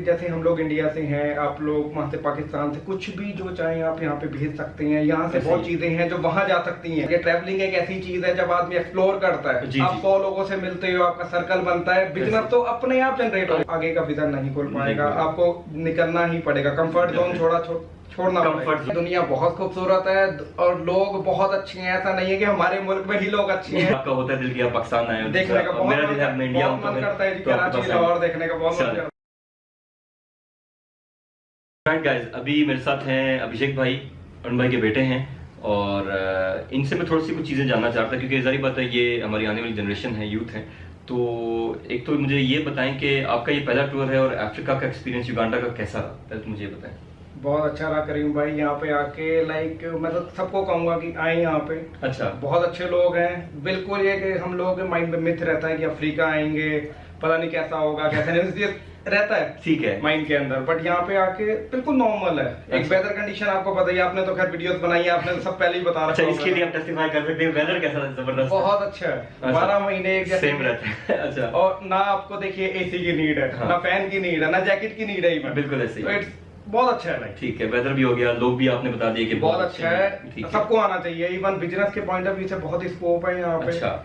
जैसे हम लोग इंडिया से हैं, आप लोग वहाँ से पाकिस्तान से, कुछ भी जो चाहें आप यहाँ पे भेज सकते हैं। यहाँ से बहुत चीजें हैं जो वहाँ जा सकती हैं। ये ट्रैवलिंग एक ऐसी चीज है जब आदमी एक्सप्लोर करता है, आप 100 लोगों से मिलते हो, आपका सर्कल बनता है, बिजनेस तो अपने आप जनरेट हो। आगे का विजन नहीं खोल पाएगा, आपको निकलना ही पड़ेगा, कंफर्ट जोन छोड़ना पड़ेगा। दुनिया बहुत खूबसूरत है और लोग बहुत अच्छे हैं। ऐसा नहीं है कि हमारे मुल्क में ही लोग अच्छे हैं। आपका होता है दिल की आप पाकिस्तान आए हो, देखने का बहुत मेरा दिल है मैं इंडिया मन करता है, कराची लाहौर देखने का बहुत मन करता है। गाइस, अभी मेरे साथ हैं अभिषेक भाई, अरुण भाई के बेटे हैं, और इनसे मैं थोड़ी सी कुछ चीज़ें जानना चाहता क्योंकि जाहिर बात है ये हमारी आने वाली जनरेशन है, यूथ है। तो एक तो मुझे ये बताएं कि आपका ये पहला टूर है और अफ्रीका का एक्सपीरियंस युगांडा का कैसा रहा, पहले तो मुझे ये बताएं। बहुत अच्छा रहा करीम भाई, यहाँ पे आके मैं तो सबको कहूँगा कि आए यहाँ पे। अच्छा, बहुत अच्छे लोग हैं। बिल्कुल ये कि हम लोग माइंड में मिथ रहता है कि अफ्रीका आएंगे पता नहीं कैसा होगा कैसा नहीं रहता है, ठीक है, माइंड के अंदर। बट यहाँ पे आके बिल्कुल नॉर्मल है। एक वेदर कंडीशन आपको पता ही, आपने तो खैर वीडियोस बनाई है, आपने तो सब पहले ही बता रखा है। इसके लिए आप टेस्टिफाई कर सकते हैं, वेदर कैसा है? जबरदस्त, बहुत अच्छा है। 12 महीने एक सेम रहता है। अच्छा, और ना आपको देखिए एसी की नीड है, ना फैन की नीड है, ना जैकेट की नीड है। बिल्कुल ऐसे ही, बहुत अच्छा है भाई। ठीक है, वेदर भी हो गया, लोग भी आपने बता दिए कि बहुत अच्छा है, सबको आना चाहिए। इवन बिजनेस के पॉइंट ऑफ व्यू से बहुत स्कोप है यहाँ पे। अच्छा,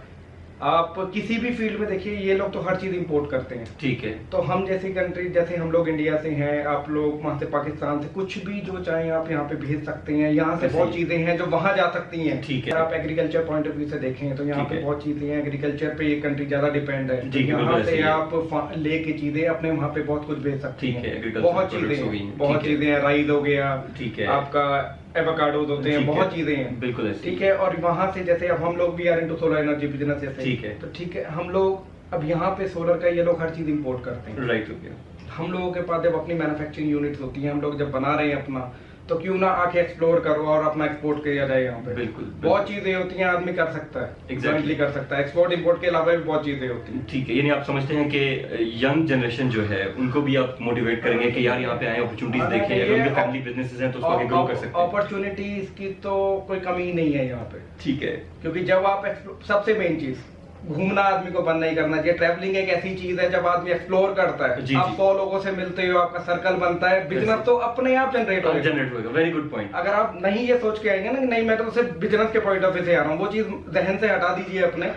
आप किसी भी फील्ड में देखिए, ये लोग तो हर चीज इंपोर्ट करते हैं, ठीक है। तो हम जैसी कंट्री, जैसे हम लोग इंडिया से हैं, आप लोग वहाँ से पाकिस्तान से, कुछ भी जो चाहें आप यहाँ पे भेज सकते हैं। यहाँ से बहुत चीजें हैं जो वहाँ जा सकती हैं, ठीक है। आप एग्रीकल्चर पॉइंट ऑफ व्यू से देखें तो यहाँ पे बहुत चीजें हैं, एग्रीकल्चर पे ये कंट्री ज्यादा डिपेंड है। यहाँ से आप लेके चीजें अपने वहाँ पे बहुत कुछ भेज सकते हैं। बहुत चीजें हैं, राइस हो गया, ठीक है, आपका एवोकाडोज होते हैं, बहुत चीजें हैं, बिल्कुल ठीक है। और वहां से जैसे अब हम लोग भी are into solar energy business जैसे, ठीक है, तो ठीक है, हम लोग अब यहाँ पे सोलर का ये लोग हर चीज इंपोर्ट करते हैं, राइट हो गया। हम लोगों के पास जब अपनी मैन्युफैक्चरिंग यूनिट्स होती हैं, हम लोग जब बना रहे हैं अपना, तो क्यों ना आके एक्सप्लोर करो और अपना एक्सपोर्ट किया जाए यहाँ पे। बिल्कुल, बहुत चीजें होती हैं, आदमी कर सकता है, एग्जैक्टली कर सकता है। एक्सपोर्ट इंपोर्ट के अलावा भी बहुत चीजें होती हैं, ठीक है। यानी आप समझते हैं कि यंग जनरेशन जो है उनको भी आप मोटिवेट करेंगे कि यार यहाँ पे आए, अपॉर्चुनिटीज देखें, अगर उनके फैमिली बिजनेसेस हैं तो उसको आगे ग्रो कर सकते हैं। अपॉर्चुनिटीज की तो कोई कमी नहीं है यहाँ पे, ठीक है, क्योंकि जब आप सबसे मेन चीज घूमना आदमी को बंद नहीं करना चाहिए। ट्रैवलिंग एक ऐसी चीज है जब आदमी एक्सप्लोर करता है, आप 100 लोगों से मिलते हो, आपका सर्कल बनता है, बिजनेस तो अपने आप जनरेट होगा। Very good point. अगर आप नहीं ये सोच के आएंगे ना कि नहीं मैं तो सिर्फ बिजनेस के पॉइंट ऑफ व्यू से आ रहा हूँ, वो चीज जहन से हटा दीजिए अपने।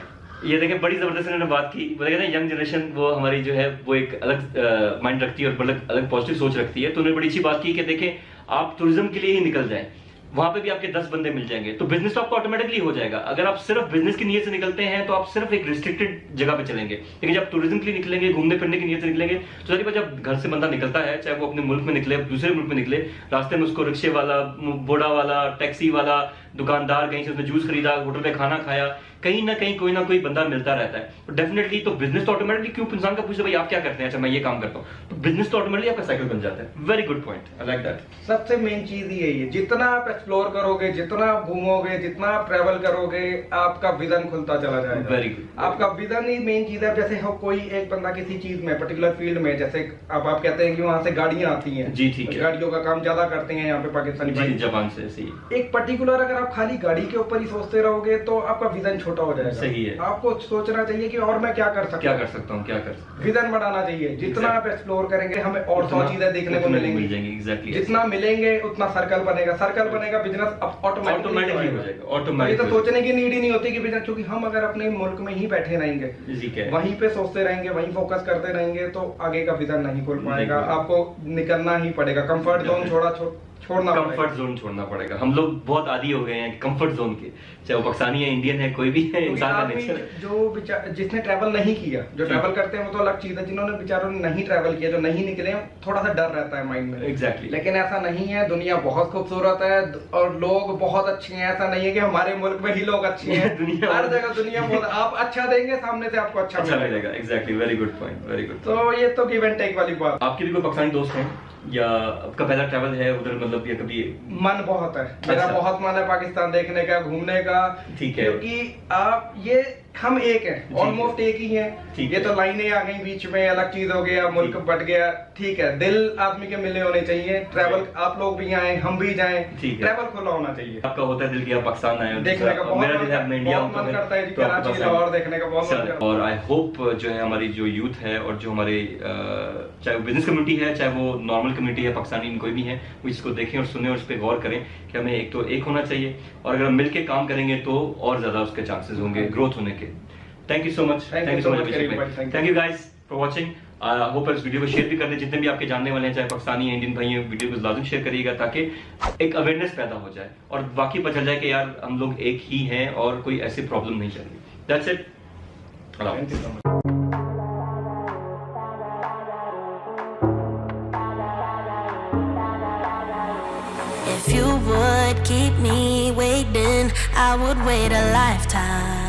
ये देखिए, बड़ी जबरदस्त इन्होंने बात की। बोले ना यंग जनरेशन वो हमारी जो है वो एक अलग माइंड रखती है और अलग पॉजिटिव सोच रखती है। तो उन्होंने बड़ी अच्छी बात की कि देखें आप टूरिज्म के लिए ही निकल जाएं, वहां पे भी आपके 10 बंदे मिल जाएंगे, तो बिजनेस तो आपको ऑटोमेटिकली हो जाएगा। अगर आप सिर्फ बिजनेस की नीयत से निकलते हैं तो आप सिर्फ एक रिस्ट्रिक्टेड जगह पे चलेंगे, लेकिन जब टूरिज्म के लिए निकलेंगे, घूमने फिरने की नीयत से निकलेंगे, तो सारी बात जब घर से बंदा निकलता है, चाहे वो अपने मुल्क में निकले, दूसरे मुल्क में निकले, रास्ते में उसको रिक्शे वाला, बोड़ा वाला, टैक्सी वाला, दुकानदार, कहीं से उसने जूस खरीदा, होटल पे खाना खाया, कहीं ना कहीं कोई ना कोई बंदा मिलता रहता है। तो डेफिनेटली तो बिजनेस तो ऑटोमेटिकली, क्यों इंसान का पूछे भाई आप क्या करते हैं, अच्छा मैं ये काम करता हूँ, तो बिजनेस तो ऑटोमेटिकली आपका साइकिल बन जाता है। Very good point, I like that. सबसे मेन चीज यही है, जितना आप एक्सप्लोर करोगे, जितना आप घूमोगे, जितना आप ट्रैवल करोगे, आपका विजन खुलता चला जाएगा। वेरी गुड, आपका विजन ही मेन चीज है। जैसे कोई एक बंदा किसी चीज में, पर्टिकुलर फील्ड में, जैसे अब आप कहते हैं कि वहां से गाड़ियां आती हैं, जी ठीक है, गाड़ियों का काम ज्यादा करते हैं यहाँ पे पाकिस्तानी भाई, जापान से। एक पर्टिकुलर अगर आप खाली गाड़ी के ऊपर ही सोचते रहोगे तो आपका विजन छोटा हो जाएगा। सही है, आपको सोचना चाहिए कि और मैं क्या कर सकता हूँ, विजन बढ़ाना चाहिए। जितना आप एक्सप्लोर करेंगे हमें और 100 चीजें देखने को मिलेंगी, जितना मिलेंगे उतना सर्कल बनेगा, बिजनेस ऑटोमेटिकली हो जाएगा। ये तो सोचने की नीड ही नहीं होती कि बिजनेस, क्योंकि हम अगर अपने मुल्क में ही बैठे रहेंगे, वहीं पे सोचते रहेंगे, वहीं फोकस करते रहेंगे, तो आगे का विजन नहीं खोल पाएगा। आपको निकलना ही पड़ेगा, कंफर्ट जोन छोड़ना पड़ेगा। हम लोग बहुत आदी हो गए हैं कंफर्ट जोन के, चाहे वो पाकिस्तानी है, इंडियन है, कोई भी है, इंसान का नेचर है। जो जिसने ट्रैवल नहीं किया, जो ट्रैवल करते हैं वो तो अलग चीज है, जिन्होंने बेचारों ने नहीं ट्रैवल किया, जो नहीं निकले, थोड़ा सा डर रहता है माइंड में। एग्जैक्टली, लेकिन ऐसा नहीं है। दुनिया बहुत खूबसूरत है और लोग बहुत अच्छे हैं। ऐसा नहीं है कि हमारे मुल्क में ही लोग अच्छे हैं, हर जगह दुनिया बहुत, आप अच्छा देंगे सामने से आपको अच्छा मिलेगा। Exactly, very good point, very good. तो ये तो गिव एंड टेक वाली बात। आपके भी कोई पाकिस्तानी दोस्त हैं या आपका पहला ट्रैवल है उधर, मतलब या कभी? मन बहुत है, मेरा बहुत मन है पाकिस्तान देखने का, घूमने का, ठीक है, क्योंकि आप ये हम एक हैं, ऑलमोस्ट एक ही हैं। ये तो लाइनें आ गई बीच में, अलग चीज हो गया, मुल्क बट गया, ठीक है। दिल आदमी के मिले होने चाहिए। ट्रैवल आप लोग भी आए, हम भी जाएं, ट्रैवल खुला होना चाहिए। आपका होता है दिल की आप पाकिस्तान आए, देखने का बहुत मेरा दिल है, मैं इंडिया हूं, मन करता है कराची लाहौर देखने का बहुत मन करता है। और आई होप जो है हमारी जो यूथ है और जो हमारे चाहे वो बिजनेस कम्युनिटी है, चाहे वो नॉर्मल कम्युनिटी है, पाकिस्तानी कोई भी है, वो इसको देखें और सुने और उस पर गौर करें कि हमें एक तो एक होना चाहिए, और अगर हम मिलकर काम करेंगे तो और ज्यादा उसके चांसेस होंगे ग्रोथ होने के। Thank you so much, thank you so much, thank you guys for watching. Hope इस वीडियो को शेयर भी कर दें, जितने भी आपके जानने वाले हैं, चाहे पाकिस्तानी या इंडियन भाई हैं, वीडियो को लाजम शेयर करिएगा ताकि एक अवेयरनेस पैदा हो जाए और वाकई पता चल जाए कि यार हम लोग एक ही हैं और कोई ऐसी प्रॉब्लम नहीं चल रही। That's it, thank you so much. If you would keep me waiting, I would wait a lifetime.